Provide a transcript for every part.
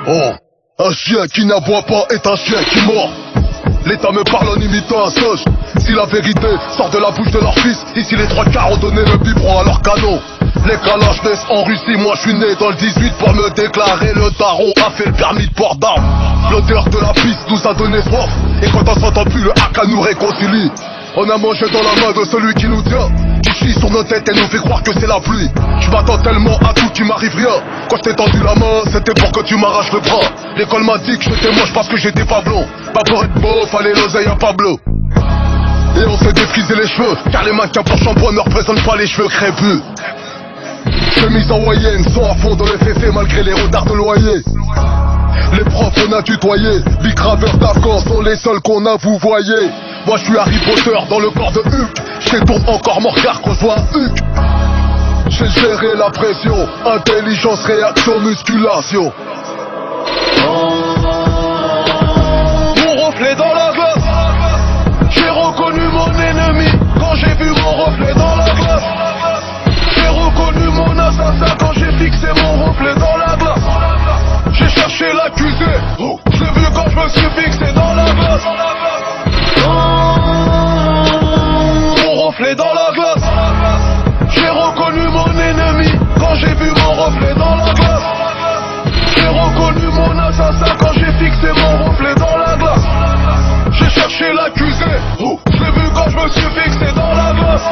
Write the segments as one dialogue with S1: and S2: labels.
S1: Oh, un chien qui n'aboie pas est un chien qui mord. L'État me parle en imitant un singe. Si la vérité sort de la bouche de leur fils, ici les trois quarts ont donné le biberon à leur canon. Les calages naissent en Russie, moi je suis né dans le 18 pour me déclarer. Le daron a fait le permis de port d'armes. L'odeur de la piste nous a donné soif, et quand on s'entend plus, le haka nous réconcilie. On a mangé dans la main de celui qui nous tient, qui chie sur nos têtes et nous fait croire que c'est la pluie. Je m'attends tellement à tout qu'il m'arrive rien. Quand je t'ai tendu la main, c'était pour que tu m'arraches le bras. L'école m'a dit que j'étais moche parce que j'étais pas blond. Pas pour être beau, fallait l'oseille à Pablo. Et on s'est défrisé les cheveux, car les mannequins pour shampoing ne représentent pas les cheveux crépus. Chemise hawaïenne, sont à fond dans les féfés malgré les retards de loyer. Les profs on a tutoyé, Big Ravers d'Afghan sont les seuls qu'on a vous voyez. Moi je suis Harry Potter dans le corps de Hulk. J'ai tourne encore mon regard quand je vois un Hulk. J'ai géré la pression, intelligence, réaction, musculation. Mon reflet dans la glace. J'ai reconnu mon ennemi quand j'ai vu mon reflet dans la glace. J'ai reconnu mon assassin quand j'ai fixé mon reflet dans la glace. J'ai cherché l'accusé, je l'ai vu quand je me suis fixé dans la glace. Mon reflet dans la glace. J'ai reconnu mon ennemi quand j'ai vu mon reflet dans la glace. J'ai reconnu mon assassin quand j'ai fixé mon reflet dans la glace. J'ai cherché l'accusé, je l'ai vu quand je me suis fixé dans la glace.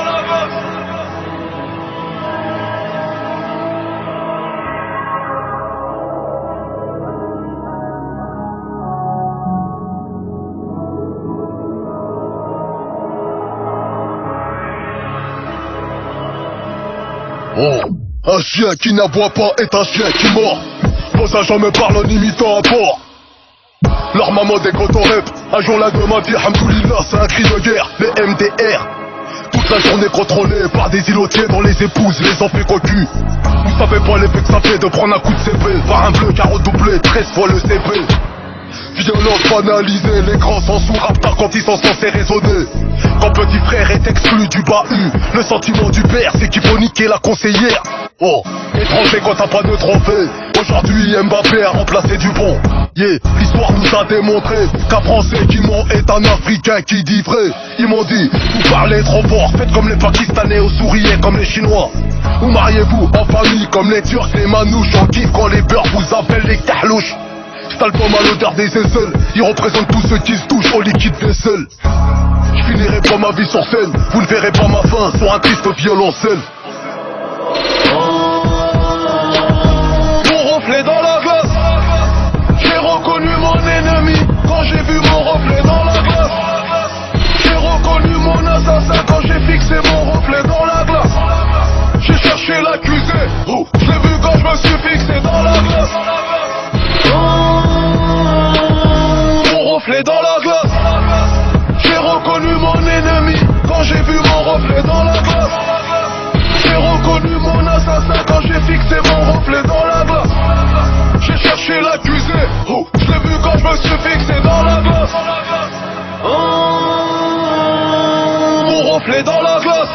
S1: Oh, un chien qui n'aboie pas est un chien qui mord. Vos agents me parlent en imitant un porc. Leur maman des gros rep, un jour la de ma vie, hamdoulillah, c'est un cri de guerre, les MDR. Toute la journée contrôlée par des îlotiers dont les épouses les ont fait cocu. Vous savez pas l'effet que ça fait de prendre un coup de CP par un bleu qui a redoublé 13 fois le CP. Violence banalisée, les grands sont sous raptard quand ils sont censés raisonner. Quand petit frère est exclu du bahut, le sentiment du père c'est qu'il faut niquer la conseillère. Oh, étranger quand t'as pas de trophée. Aujourd'hui Mbappé a remplacé Dupont. Yeah, l'histoire nous a démontré qu'un Français qui ment est un Africain qui dit vrai. Ils m'ont dit, vous parlez trop fort, faites comme les Pakistanais ou souriez comme les Chinois. Ou mariez-vous en famille comme les Turcs, les Manouches. On kiffe quand les beurs vous appellent les Kahlouches. Cet album à l'odeur des aisselles, il représente tous ceux qui se touchent au liquide vaisselle. Je finirai pas ma vie sur scène, vous ne verrez pas ma fin sur un triste violoncelle. Mon reflet dans la glace. J'ai reconnu mon ennemi quand j'ai vu mon reflet dans la glace. J'ai reconnu mon assassin quand j'ai fixé mon reflet dans la glace. J'ai cherché l'accusé, je l'ai vu quand je me suis fixé dans la glace. Mon reflet dans la glace. J'ai reconnu mon ennemi quand j'ai vu mon reflet dans la glace. J'ai reconnu mon assassin quand j'ai fixé mon reflet dans la glace. J'ai cherché l'accusé, je l'ai vu quand je me suis fixé dans la glace. Mon reflet dans la glace.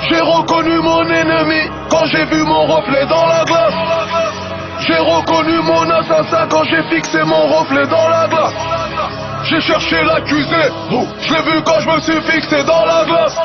S1: J'ai reconnu mon ennemi quand j'ai vu mon reflet dans la glace. J'ai reconnu mon assassin quand j'ai fixé mon reflet dans la glace. J'ai cherché l'accusé, je l'ai vu quand je me suis fixé dans la glace.